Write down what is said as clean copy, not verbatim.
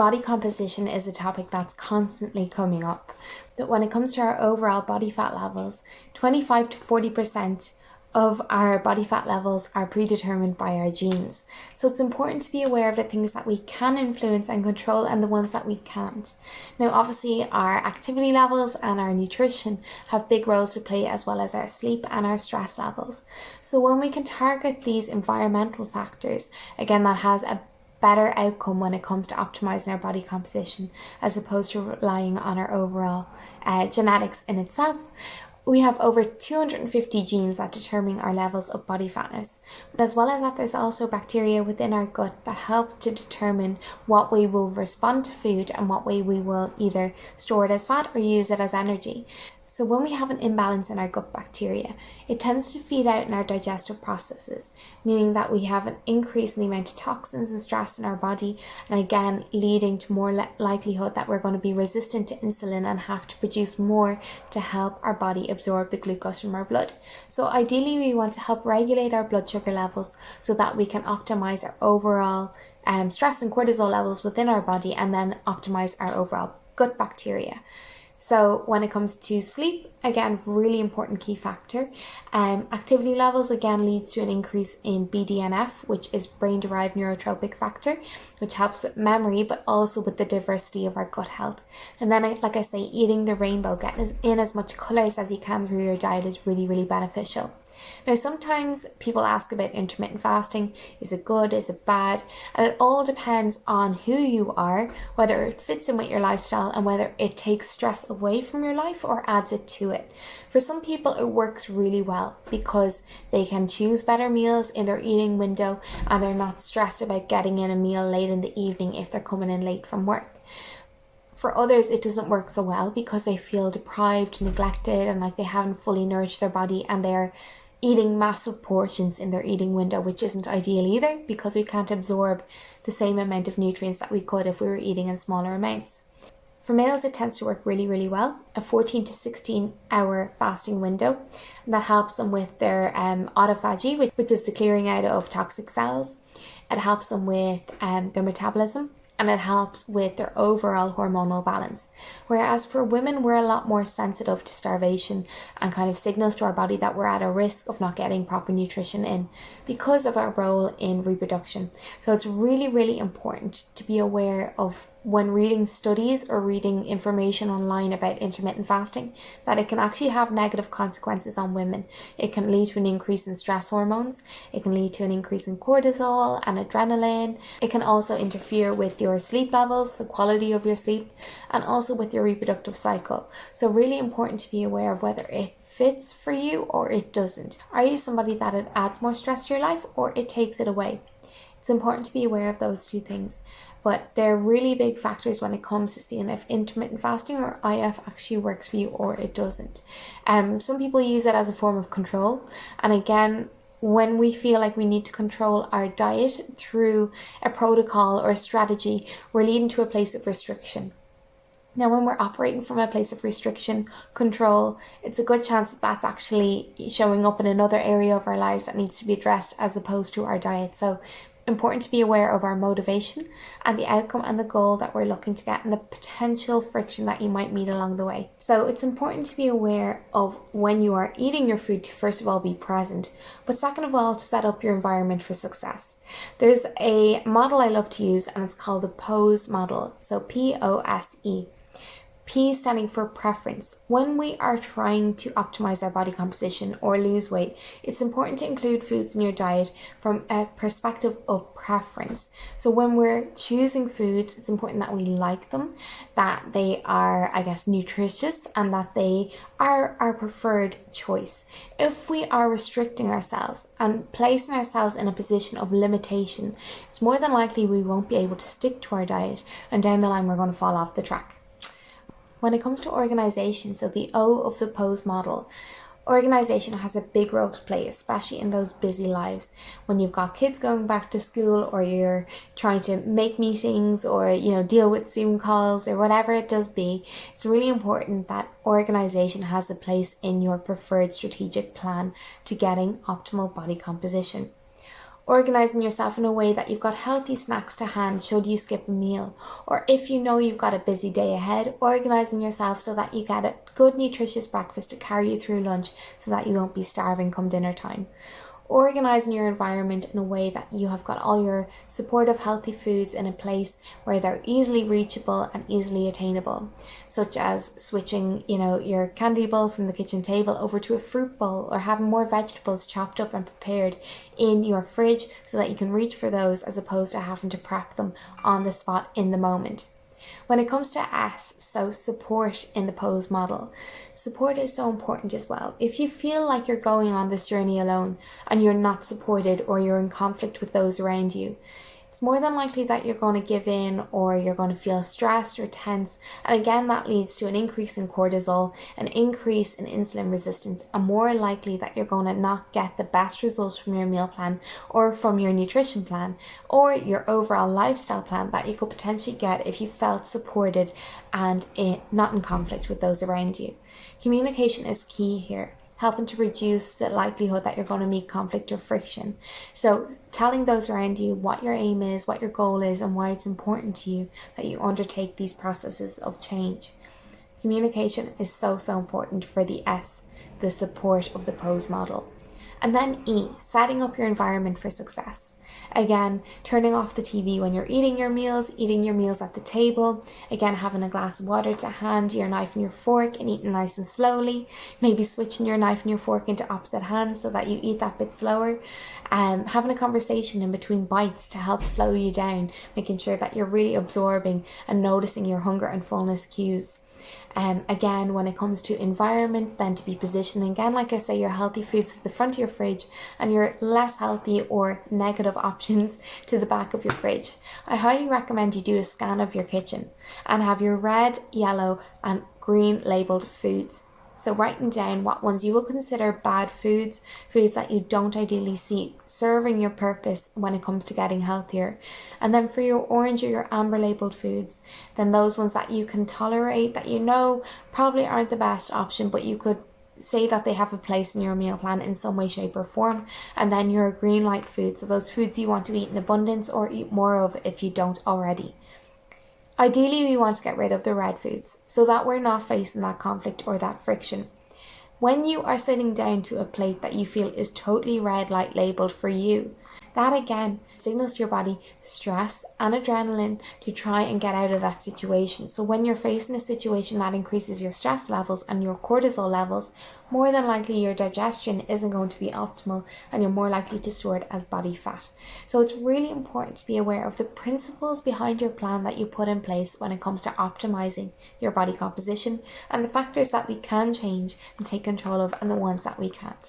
Body composition is a topic that's constantly coming up. But when it comes to our overall body fat levels, 25 to 40% of our body fat levels are predetermined by our genes. So it's important to be aware of the things that we can influence and control and the ones that we can't. Now, obviously, our activity levels and our nutrition have big roles to play, as well as our sleep and our stress levels. So when we can target these environmental factors, again, that has a better outcome when it comes to optimizing our body composition, as opposed to relying on our overall genetics in itself. We have over 250 genes that determine our levels of body fatness. But as well as that, there's also bacteria within our gut that help to determine what way we'll respond to food and what way we will either store it as fat or use it as energy. So when we have an imbalance in our gut bacteria, it tends to feed out in our digestive processes, meaning that we have an increase in the amount of toxins and stress in our body, and again leading to more likelihood that we're going to be resistant to insulin and have to produce more to help our body absorb the glucose from our blood. So ideally we want to help regulate our blood sugar levels so that we can optimize our overall stress and cortisol levels within our body, and then optimize our overall gut bacteria. So when it comes to sleep, again, really important key factor. Activity levels again leads to an increase in BDNF, which is brain-derived neurotrophic factor, which helps with memory, but also with the diversity of our gut health. And then, like I say, eating the rainbow, getting in as much colours as you can through your diet is really, really beneficial. Now, sometimes people ask about intermittent fasting. Is it good? Is it bad? And it all depends on who you are, whether it fits in with your lifestyle, and whether it takes stress away from your life or adds it to it. For some people, it works really well because they can choose better meals in their eating window, and they're not stressed about getting in a meal late in the evening if they're coming in late from work. For others, it doesn't work so well because they feel deprived, neglected, and like they haven't fully nourished their body, and they're eating massive portions in their eating window, which isn't ideal either, because we can't absorb the same amount of nutrients that we could if we were eating in smaller amounts. For males, it tends to work really, really well, a 14 to 16 hour fasting window, and that helps them with their autophagy, which is the clearing out of toxic cells. It helps them with their metabolism, and it helps with their overall hormonal balance. Whereas for women, we're a lot more sensitive to starvation and kind of signals to our body that we're at a risk of not getting proper nutrition in because of our role in reproduction. So it's really, really important to be aware of, when reading studies or reading information online about intermittent fasting, that it can actually have negative consequences on women. It can lead to an increase in stress hormones. It can lead to an increase in cortisol and adrenaline. It can also interfere with your sleep levels, the quality of your sleep, and also with your reproductive cycle. So really important to be aware of whether it fits for you or it doesn't. Are you somebody that it adds more stress to your life or it takes it away? It's important to be aware of those two things. But they're really big factors when it comes to seeing if intermittent fasting or IF actually works for you or it doesn't. Some people use it as a form of control. And again, when we feel like we need to control our diet through a protocol or a strategy, we're leading to a place of restriction. Now, when we're operating from a place of restriction, control, it's a good chance that that's actually showing up in another area of our lives that needs to be addressed, as opposed to our diet. So important to be aware of our motivation and the outcome and the goal that we're looking to get, and the potential friction that you might meet along the way. So it's important to be aware of when you are eating your food to first of all be present, but second of all to set up your environment for success. There's a model I love to use, and it's called the POSE model. So POSE. P standing for preference. When we are trying to optimize our body composition or lose weight, it's important to include foods in your diet from a perspective of preference. So when we're choosing foods, it's important that we like them, that they are, nutritious, and that they are our preferred choice. If we are restricting ourselves and placing ourselves in a position of limitation, it's more than likely we won't be able to stick to our diet, and down the line we're going to fall off the track. When it comes to organisation, so the O of the POSE model, organisation has a big role to play, especially in those busy lives. When you've got kids going back to school, or you're trying to make meetings, or deal with Zoom calls, or whatever it does be, it's really important that organisation has a place in your preferred strategic plan to getting optimal body composition. Organising yourself in a way that you've got healthy snacks to hand should you skip a meal. Or if you know you've got a busy day ahead, organising yourself so that you get a good nutritious breakfast to carry you through lunch so that you won't be starving come dinner time. Organising your environment in a way that you have got all your supportive healthy foods in a place where they're easily reachable and easily attainable, such as switching, your candy bowl from the kitchen table over to a fruit bowl, or having more vegetables chopped up and prepared in your fridge so that you can reach for those as opposed to having to prep them on the spot in the moment. When it comes to S, so support in the pose model, support is so important as well. If you feel like you're going on this journey alone and you're not supported, or you're in conflict with those around you, it's more than likely that you're going to give in, or you're going to feel stressed or tense. And again, that leads to an increase in cortisol, an increase in insulin resistance, and more likely that you're going to not get the best results from your meal plan, or from your nutrition plan, or your overall lifestyle plan that you could potentially get if you felt supported and not in conflict with those around you. Communication is key here, helping to reduce the likelihood that you're going to meet conflict or friction. So telling those around you what your aim is, what your goal is, and why it's important to you that you undertake these processes of change. Communication is so important for the S, the support of the pose model. And then E, setting up your environment for success. Again, turning off the TV when you're eating your meals at the table. Again, having a glass of water to hand, your knife and your fork, and eating nice and slowly. Maybe switching your knife and your fork into opposite hands so that you eat that bit slower. Having a conversation in between bites to help slow you down, making sure that you're really absorbing and noticing your hunger and fullness cues. Again, when it comes to environment, then to be positioning, again, like I say, your healthy foods at the front of your fridge and your less healthy or negative options to the back of your fridge. I highly recommend you do a scan of your kitchen and have your red, yellow and green labeled foods. So writing down what ones you will consider bad foods, foods that you don't ideally see serving your purpose when it comes to getting healthier. And then for your orange or your amber labeled foods, then those ones that you can tolerate, that you know probably aren't the best option, but you could say that they have a place in your meal plan in some way, shape or form. And then your green light foods, so those foods you want to eat in abundance or eat more of if you don't already. Ideally, we want to get rid of the red foods so that we're not facing that conflict or that friction. When you are sitting down to a plate that you feel is totally red light labeled for you, that again signals to your body stress and adrenaline to try and get out of that situation. So when you're facing a situation that increases your stress levels and your cortisol levels, more than likely your digestion isn't going to be optimal and you're more likely to store it as body fat. So it's really important to be aware of the principles behind your plan that you put in place when it comes to optimizing your body composition, and the factors that we can change and take control of and the ones that we can't.